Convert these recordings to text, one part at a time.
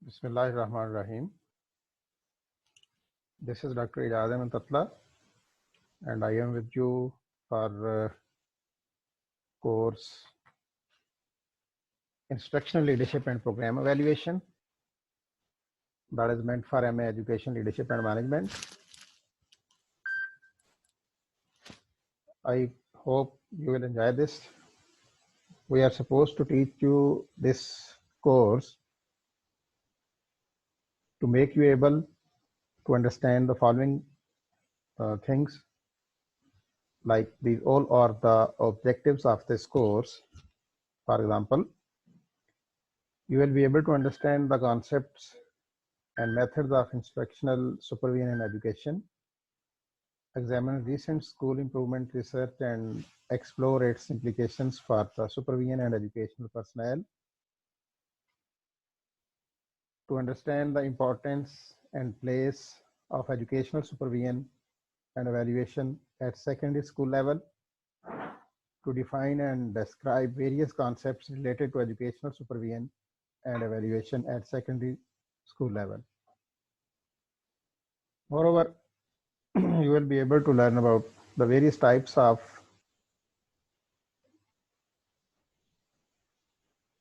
Bismillahirrahmanirrahim. This is Dr. Ijaz Ahmed Tatla, and I am with you for course Instructional Leadership and Program Evaluation that is meant for MA Education Leadership and Management. I hope you will enjoy this. We are supposed to teach you this course to make you able to understand the following things, like these all are the objectives of this course. For example, you will be able to understand the concepts and methods of instructional supervision in education, examine recent school improvement research and explore its implications for the supervision and educational personnel, to understand the importance and place of educational supervision and evaluation at secondary school level, to define and describe various concepts related to educational supervision and evaluation at secondary school level. Moreover, you will be able to learn about the various types of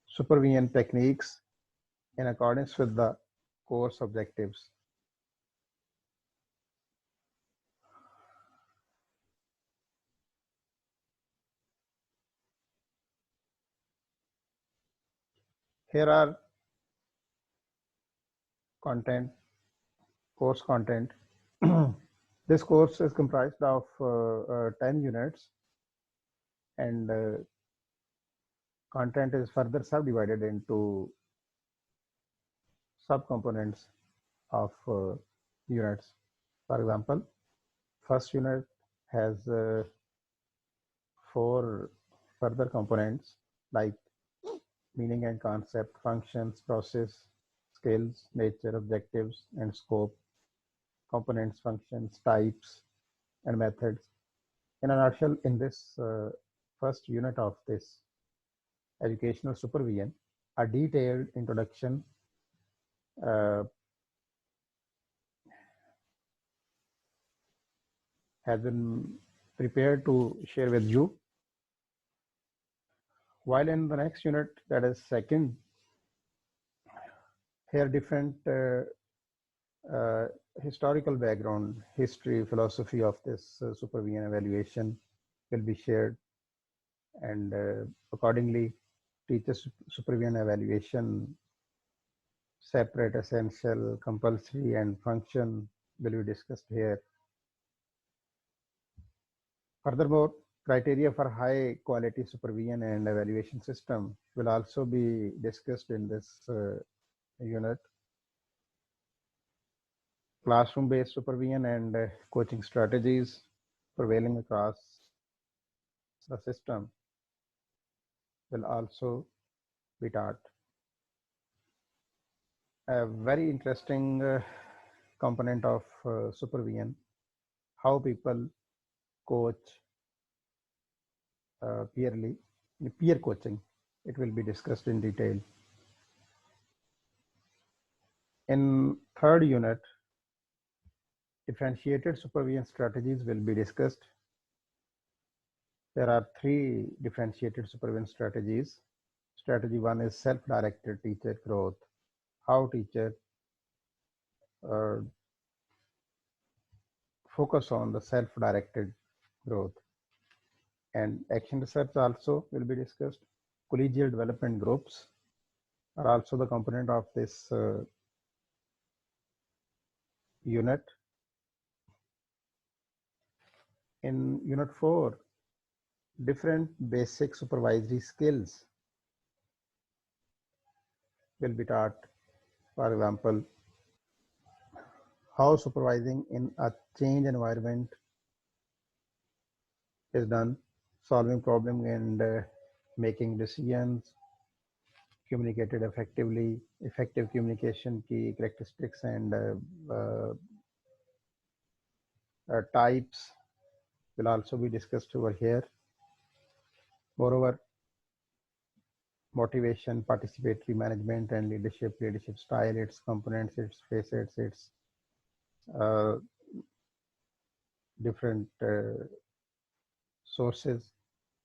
supervision techniques in accordance with the course objectives. Here are course content. This course is comprised of 10 units, and content is further subdivided into subcomponents of units. For example, first unit has 4 further components like meaning and concept, functions, process, skills, nature, objectives, and scope, components, functions, types, and methods. In a nutshell, in this first unit of this educational supervision, a detailed introduction has been prepared to share with you. While in the next unit, that is second, here different historical background, history, philosophy of this supervision evaluation will be shared, and accordingly, teacher supervision evaluation, separate, essential, compulsory, and function will be discussed here. Furthermore, criteria for high quality supervision and evaluation system will also be discussed in this unit. Classroom-based supervision and coaching strategies prevailing across the system will also be taught. A very interesting component of supervision, how people coach peer coaching. It will be discussed in detail. In third unit, differentiated supervision strategies will be discussed. There are 3 differentiated supervision strategies. Strategy 1 is self-directed teacher growth. How teacher focus on the self-directed growth. And action research also will be discussed. Collegial development groups are also the component of this unit. In unit 4, different basic supervisory skills will be taught. For example, how supervising in a change environment is done, solving problem and making decisions, communicated effectively, effective communication key characteristics and types will also be discussed over here. Moreover, motivation, participatory management, and leadership style, its components, its facets, its uh, different sources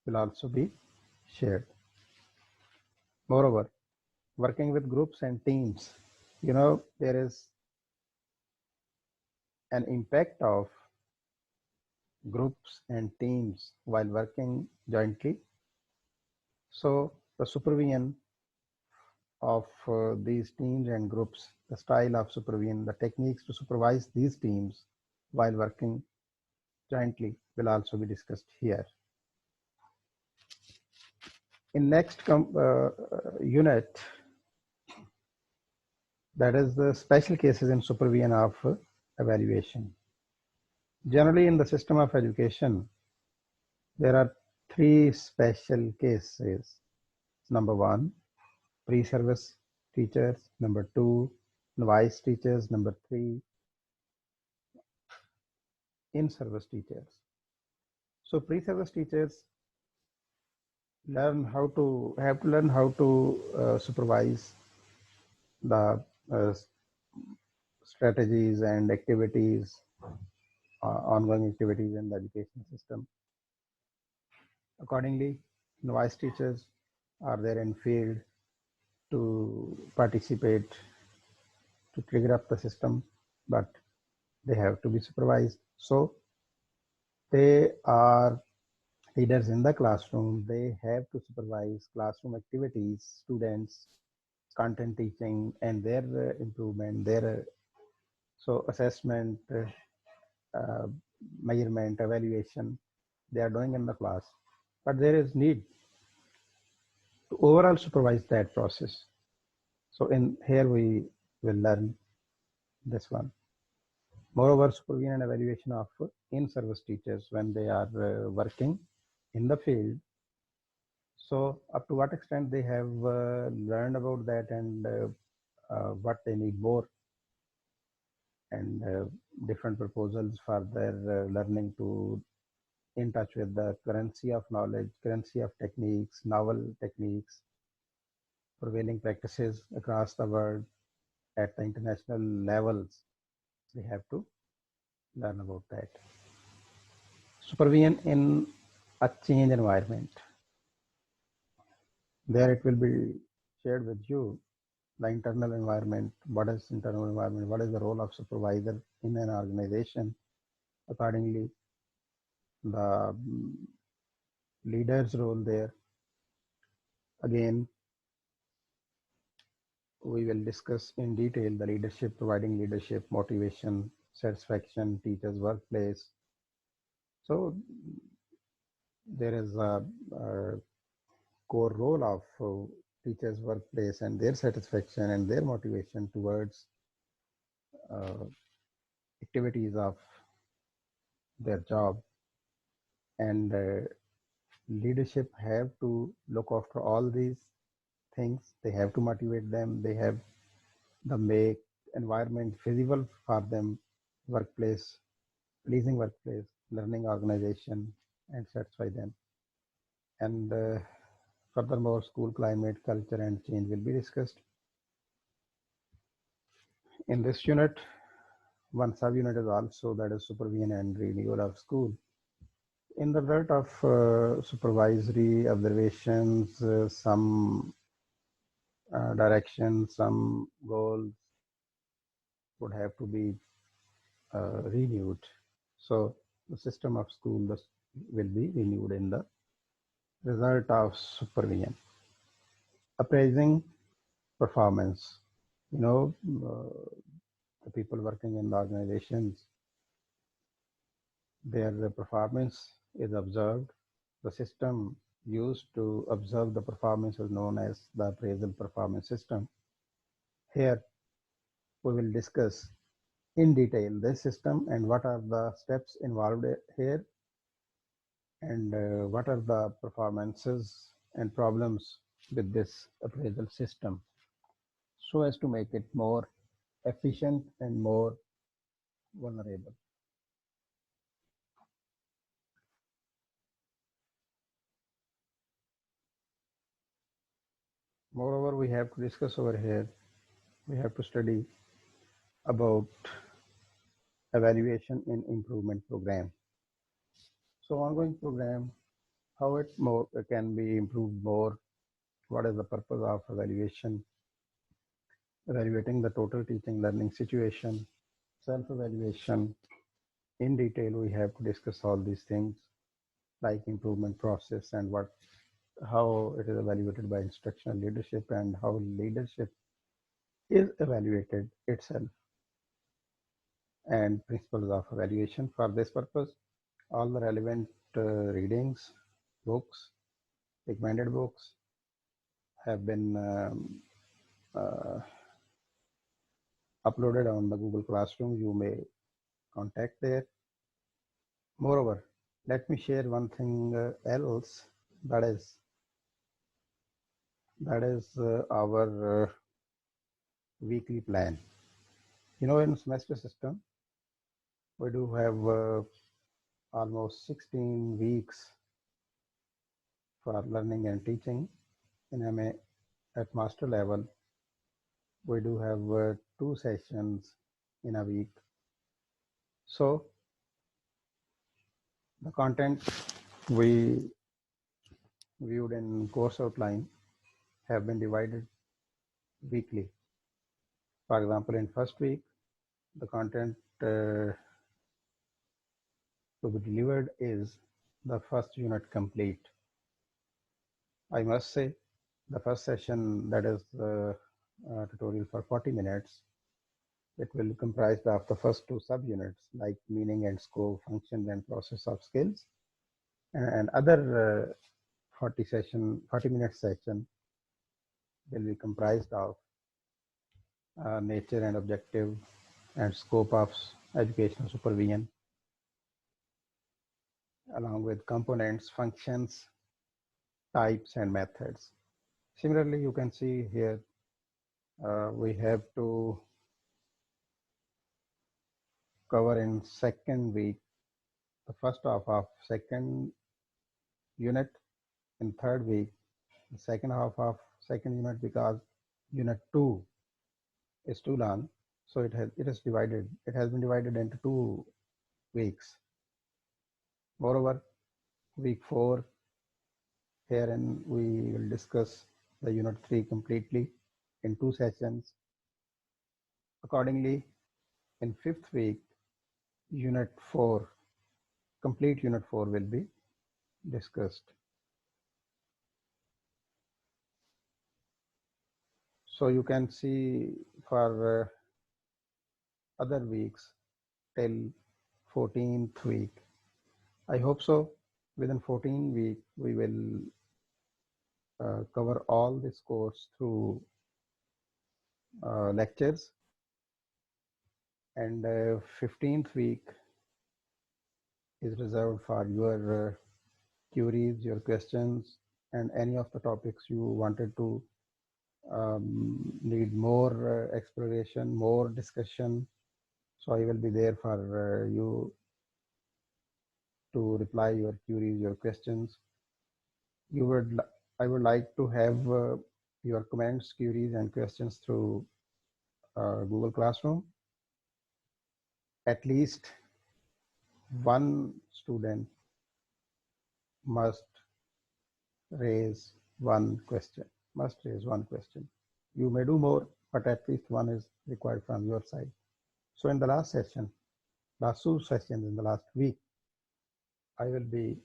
will also be shared. Moreover, working with groups and teams, there is an impact of groups and teams while working jointly. So the supervision of these teams and groups, the style of supervision, the techniques to supervise these teams while working jointly will also be discussed here. In next unit, that is the special cases in supervision of evaluation. Generally, in the system of education, there are three special cases. Number one, pre-service teachers. Number two, novice teachers. Number three, in-service teachers. So pre-service teachers have to learn how to supervise the strategies and activities, ongoing activities in the education system. Accordingly, novice teachers are there in field to participate, to trigger up the system, but they have to be supervised. So they are leaders in the classroom. They have to supervise classroom activities, students, content teaching, and their improvement, their so assessment, measurement, evaluation, they are doing in the class. But there is need to overall supervise that process. So in here we will learn this one. Moreover, supervision and evaluation of in-service teachers when they are working in the field. So up to what extent they have learned about that, and what they need more, and different proposals for their learning to in touch with the currency of knowledge, currency of techniques, novel techniques, prevailing practices across the world at the international levels. They have to learn about that. Supervision in a change environment. There it will be shared with you the internal environment. What is internal environment? What is the role of supervisor in an organization? Accordingly, the leader's role there. Again, we will discuss in detail the leadership, providing leadership, motivation, satisfaction, teachers' workplace. So there is a core role of teachers' workplace and their satisfaction and their motivation towards activities of their job. And leadership have to look after all these things. They have to motivate them. They have to make environment feasible for them, workplace, pleasing workplace, learning organization, and satisfy them. And furthermore, school climate, culture, and change will be discussed. In this unit, one subunit is also, that is supervision and renewal of school. In the result of supervisory observations, some directions, some goals would have to be renewed. So the system of school will be renewed in the result of supervision. Appraising performance. The people working in the organizations, their performance is observed. The system used to observe the performance is known as the appraisal performance system. Here we will discuss in detail this system and what are the steps involved here, and what are the performances and problems with this appraisal system, so as to make it more efficient and more vulnerable. Moreover, we have to discuss over here, we have to study about evaluation in improvement program. So ongoing program, how it more can be improved more, what is the purpose of evaluation, evaluating the total teaching learning situation, self-evaluation. In detail, we have to discuss all these things like improvement process and how it is evaluated by instructional leadership and how leadership is evaluated itself and principles of evaluation. For this purpose, all the relevant readings, books, recommended books have been uh, uploaded on the Google Classroom. You may contact there. Moreover, let me share one thing else, that is our weekly plan. You know, in semester system, we do have almost 16 weeks for learning and teaching. In MA at master level, we do have 2 sessions in a week. So the content we viewed in course outline have been divided weekly. For example, in first week, the content to be delivered is the first unit complete. I must say the first session, that is the tutorial for 40 minutes, it will comprise of the first 2 subunits like meaning and scope, functions and process of skills, and other 40-minute session will be comprised of nature and objective and scope of educational supervision, along with components, functions, types, and methods. Similarly, you can see here we have to cover in second week the first half of second unit, in third week the second half of second unit, because unit 2 is too long, so it has been divided into 2 weeks. Moreover, week 4, herein we will discuss the unit 3 completely in 2 sessions. Accordingly, in 5th week, unit 4, complete unit 4 will be discussed. So you can see for other weeks till 14th week. I hope so. Within 14 week, we will cover all this course through lectures, and 15th week is reserved for your queries, your questions, and any of the topics you wanted to need more exploration, more discussion. So I will be there for you to reply your queries, your questions. I would like to have your comments, queries, and questions through Google Classroom. At least one student must raise one question. You may do more, but at least one is required from your side. So in the last 2 sessions in the last week, I will be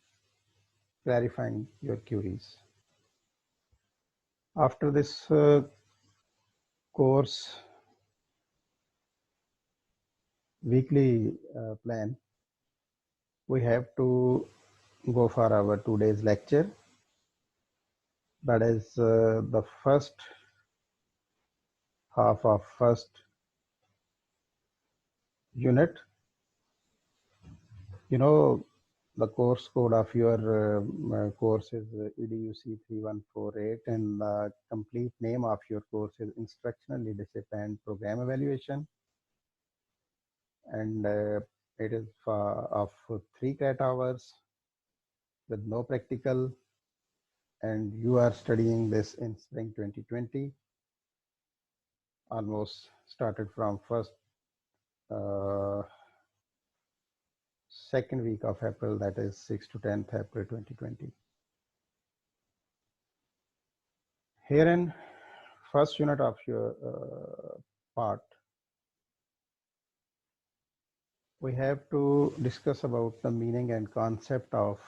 clarifying your queries. After this course weekly plan, we have to go for our 2 days lecture. That is the first half of first unit. You know, the course code of your course is EDUC 3148, and the complete name of your course is Instructional Leadership and Program Evaluation, and it is of 3 credit hours with no practical and you are studying this in spring 2020, almost started from first second week of April, that is 6th to 10th April 2020. Here in first unit of your part, we have to discuss about the meaning and concept of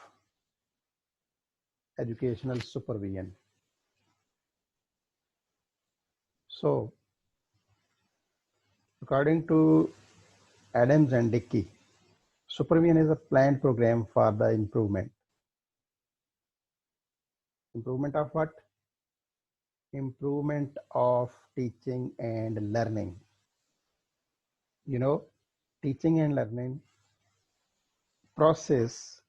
educational supervision. So, according to Adams and Dickey, supervision is a planned program for the improvement. Improvement of what? Improvement of teaching and learning. You know, teaching and learning process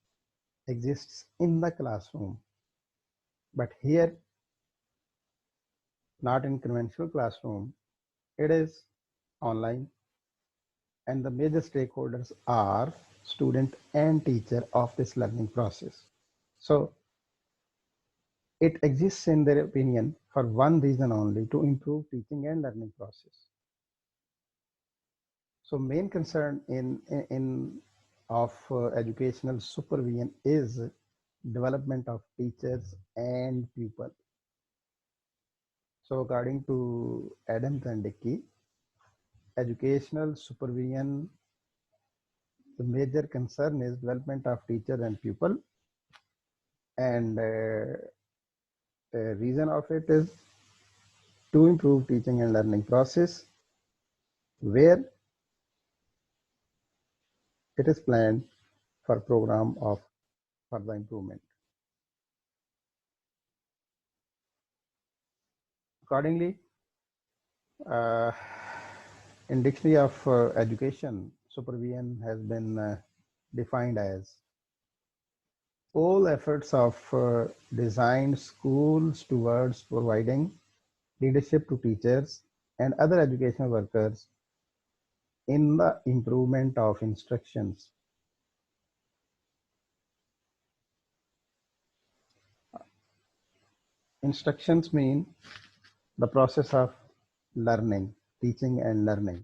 exists in the classroom, but here, not in conventional classroom, it is online, and the major stakeholders are student and teacher of this learning process. So it exists in their opinion for one reason only, to improve teaching and learning process. So main concern in of educational supervision is development of teachers and pupil. So according to Adams and Dickey, educational supervision, the major concern is development of teacher and pupil, and the reason of it is to improve teaching and learning process, where it is planned for program of further improvement. Accordingly, uh, in dictionary of education, supervision has been defined as all efforts of designed schools towards providing leadership to teachers and other educational workers in the improvement of instructions. Instructions mean the process of learning, teaching and learning.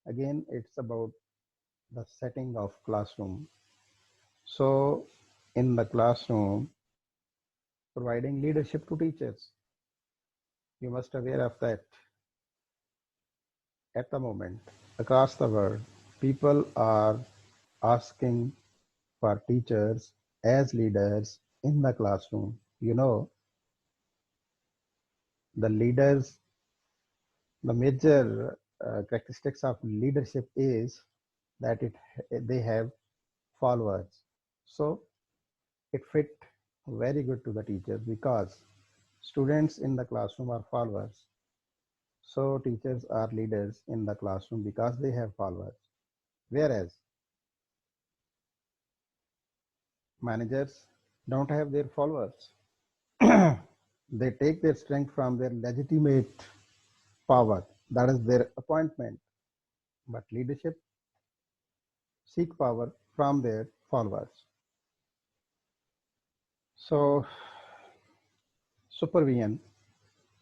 Again, it's about the setting of classroom. So in the classroom, providing leadership to teachers. You must be aware of that. At the moment, across the world, people are asking for teachers as leaders in the classroom. You know, the leaders, the major characteristics of leadership is that they have followers. So it fit very good to the teachers, because students in the classroom are followers. So teachers are leaders in the classroom because they have followers. Whereas managers don't have their followers. They take their strength from their legitimate power, that is their appointment. But leadership seek power from their followers. So supervision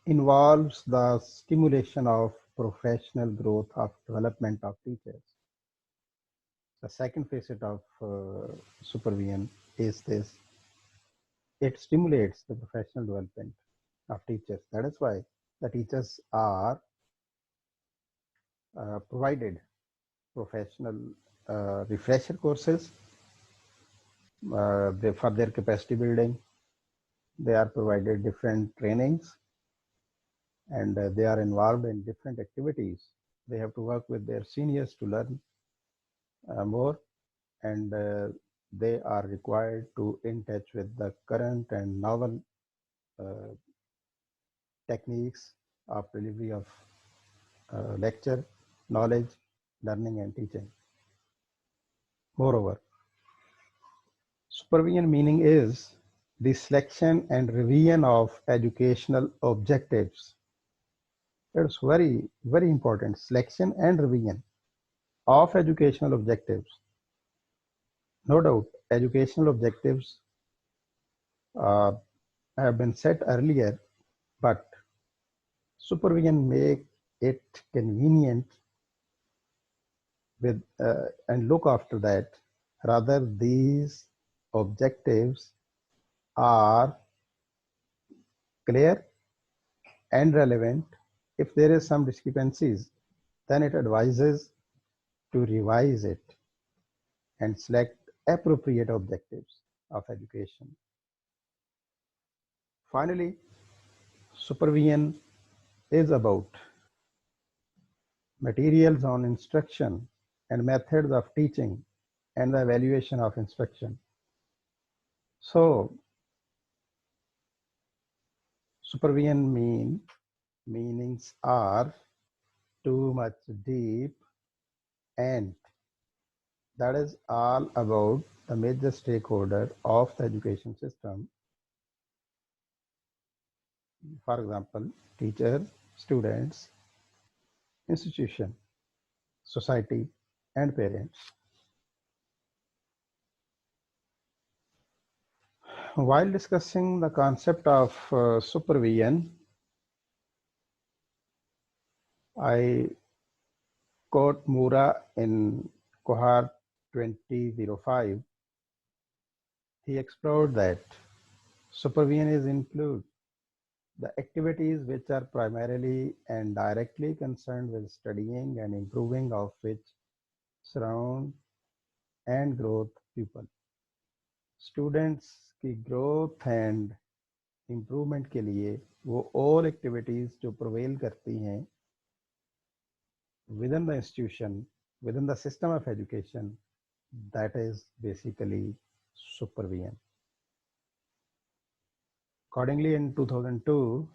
involves the stimulation of professional growth of development of teachers. The second facet of supervision is this: it stimulates the professional development of teachers. That is why the teachers are provided professional refresher courses for their capacity building. They are provided different trainings, and they are involved in different activities. They have to work with their seniors to learn more, and they are required to in touch with the current and novel uh, techniques of delivery of lecture, knowledge, learning and teaching. Moreover, supervision meaning is the selection and revision of educational objectives. It's very, very important. Selection and revision of educational objectives. No doubt, educational objectives have been said earlier, but supervision make it convenient with and look after that. Rather, these objectives are clear and relevant. If there is some discrepancies, then it advises to revise it and select appropriate objectives of education. Finally, supervision is about materials on instruction and methods of teaching and the evaluation of instruction. So, supervision meanings are too much deep, and that is all about the major stakeholder of the education system. For example, teachers, students, institution, society, and parents. While discussing the concept of supervision, I quote Mura in Cohort 2005. He explored that supervision is include the activities which are primarily and directly concerned with studying and improving of which surround and growth people. Students की growth and improvement के लिए वो all activities जो Powell करती हैं with in the institution, with in the system of education, that is basically supervision. Accordingly, in 2002,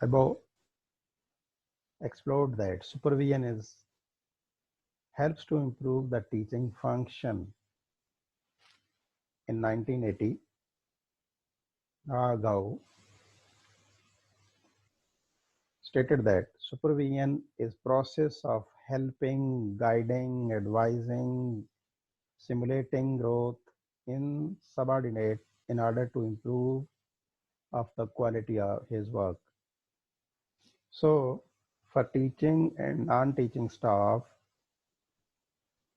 Above explored that supervision helps to improve the teaching function. In 1980, Gao stated that supervision is process of helping, guiding, advising, simulating growth in subordinate in order to improve of the quality of his work. So for teaching and non-teaching staff,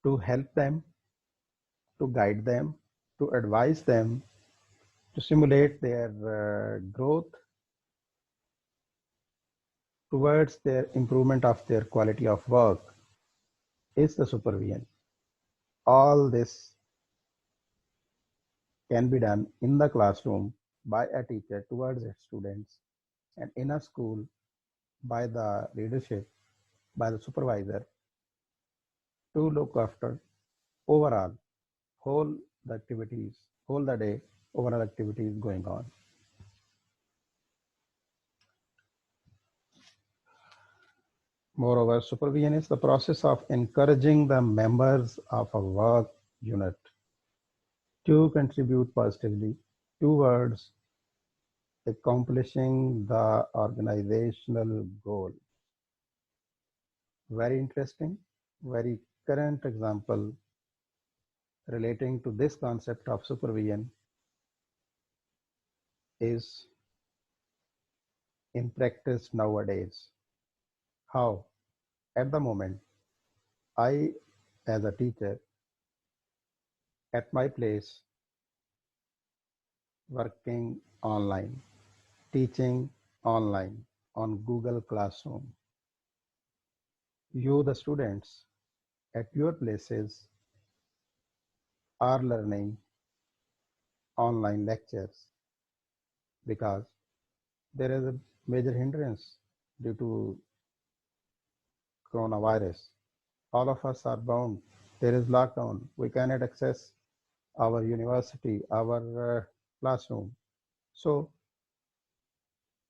to help them, to guide them, to advise them, to simulate their growth towards their improvement of their quality of work is the supervision. All this can be done in the classroom by a teacher towards its students, and in a school by the leadership, by the supervisor, to look after overall whole the activities, whole the day overall activities going on. Moreover, supervision is the process of encouraging the members of a work unit to contribute positively towards accomplishing the organizational goal. Very interesting, very current example relating to this concept of supervision is in practice nowadays. How? At the moment, I, as a teacher, at my place, working online, teaching online on Google Classroom. You, the students, at your places are learning online lectures because there is a major hindrance due to coronavirus. All of us are bound. There is lockdown. We cannot access our university, our classroom. So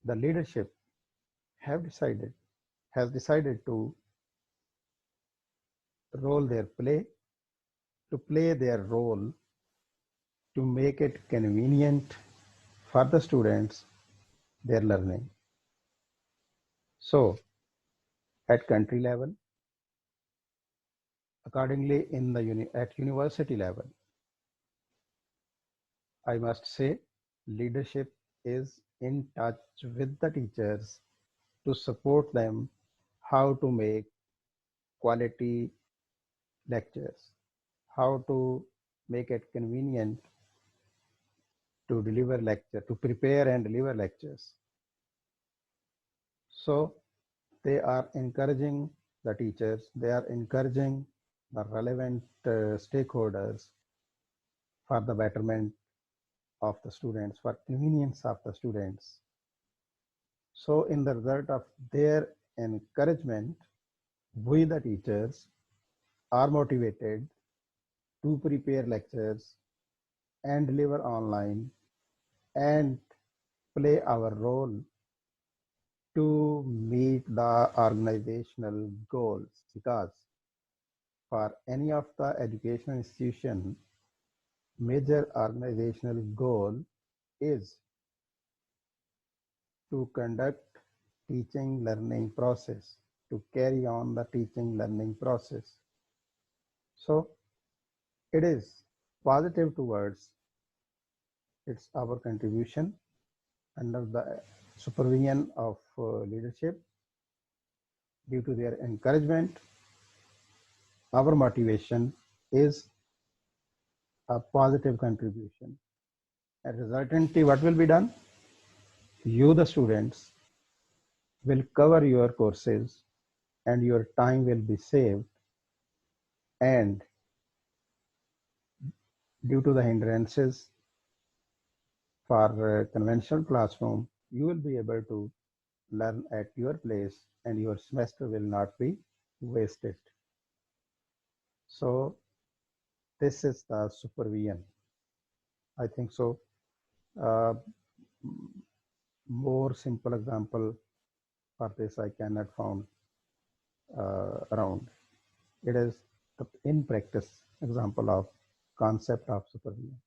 the leadership has decided to play their role to make it convenient for the students, their learning. So at country level, accordingly at university level, I must say leadership is in touch with the teachers to support them how to make quality lectures, how to make it convenient to deliver lecture, to prepare and deliver lectures. So they are encouraging the teachers, they are encouraging the relevant stakeholders for the betterment of the students, for convenience of the students. So in the result of their encouragement, we the teachers are motivated to prepare lectures and deliver online and play our role to meet the organizational goals, because for any of the educational institution, major organizational goal is to conduct teaching learning process, to carry on the teaching learning process. So it is positive towards it's our contribution under the supervision of leadership. Due to their encouragement, our motivation is a positive contribution. And resultantly, what will be done? You, the students, will cover your courses and your time will be saved. And due to the hindrances for conventional classroom, you will be able to learn at your place and your semester will not be wasted. So this is the supervision. I think so. Uh, more simple example for this I cannot found around. It is the in practice example of concept of supervision.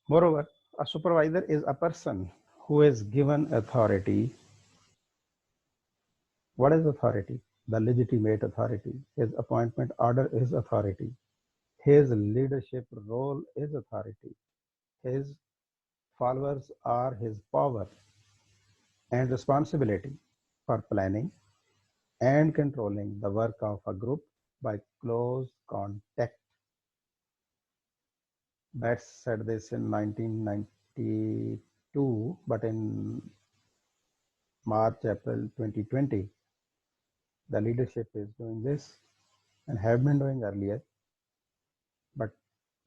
Moreover, a supervisor is a person who is given authority. What is authority? The legitimate authority. His appointment order is authority. His leadership role is authority. His followers are his power and responsibility for planning and controlling the work of a group by close contact. Betts said this in 1992, but in March, April 2020, the leadership is doing this and have been doing earlier. But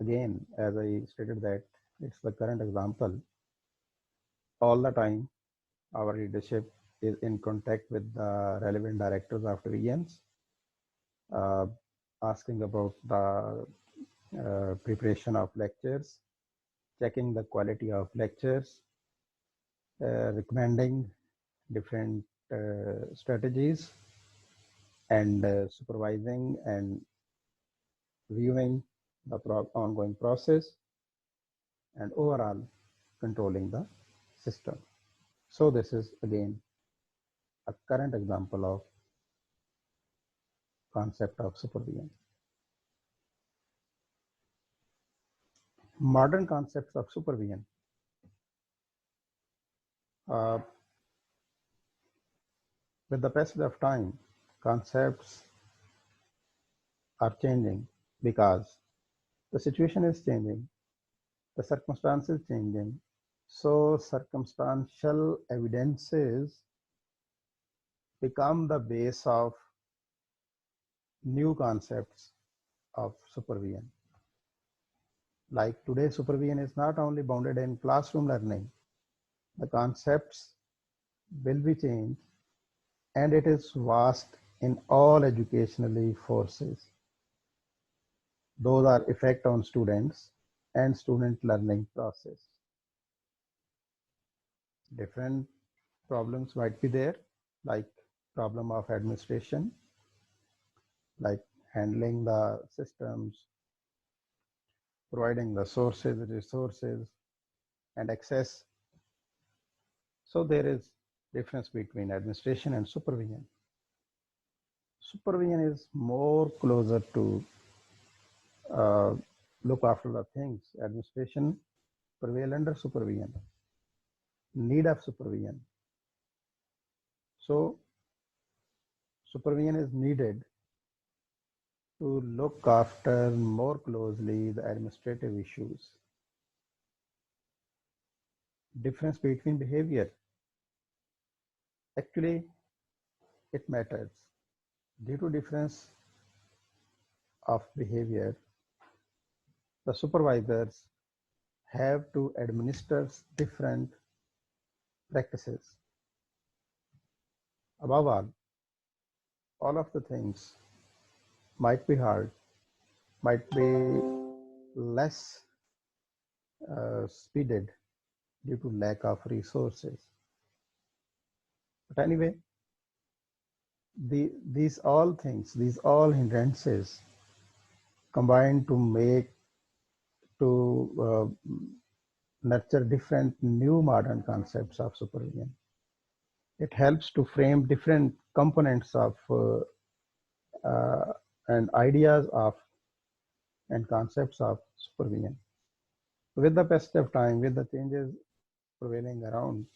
again, as I stated that it's the current example, all the time our leadership is in contact with the relevant directors of divisions, asking about the preparation of lectures, checking the quality of lectures, recommending different strategies, and supervising and viewing the ongoing process, and overall controlling the system. So this is again a current example of concept of supervision. Modern concepts of supervision. Uh, with the passage of time, concepts are changing because the situation is changing, the circumstances changing. So circumstantial evidences become the base of new concepts of supervision. Like today, supervision is not only bounded in classroom learning, the concepts will be changed and it is vast in all educational forces. Those are effect on students and student learning process. Different problems might be there, like problem of administration, like handling the systems, providing the sources, resources, and access. So there is difference between administration and supervision. Supervision is more closer to look after the things. Administration prevail under supervision, need of supervision. So supervision is needed to look after more closely the administrative issues. Difference between behavior. Actually, it matters. Due to difference of behavior, the supervisors have to administer different practices. Above all of the things might be hard, might be less speeded due to lack of resources. But anyway, these all things, these all hindrances combine to nurture different new modern concepts of supervision. It helps to frame different components of and ideas of and concepts of supervision. With the passage of time, with the changes prevailing around,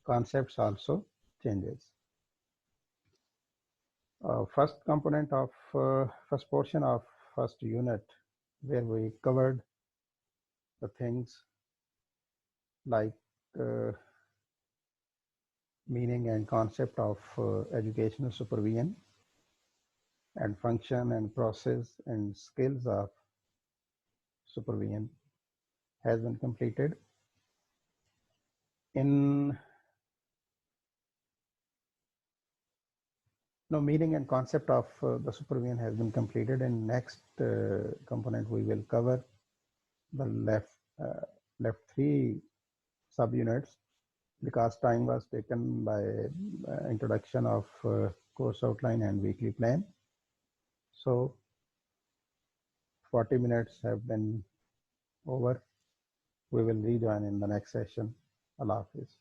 concepts also changes. First component of first portion of first unit, where we covered the things like meaning and concept of educational supervision and function and process and skills of supervision has been completed. Meaning and concept of the supervision has been completed. In next component, we will cover the left three subunits, because time was taken by introduction of course outline and weekly plan. So 40 minutes have been over. We will rejoin in the next session. Allah Hafiz.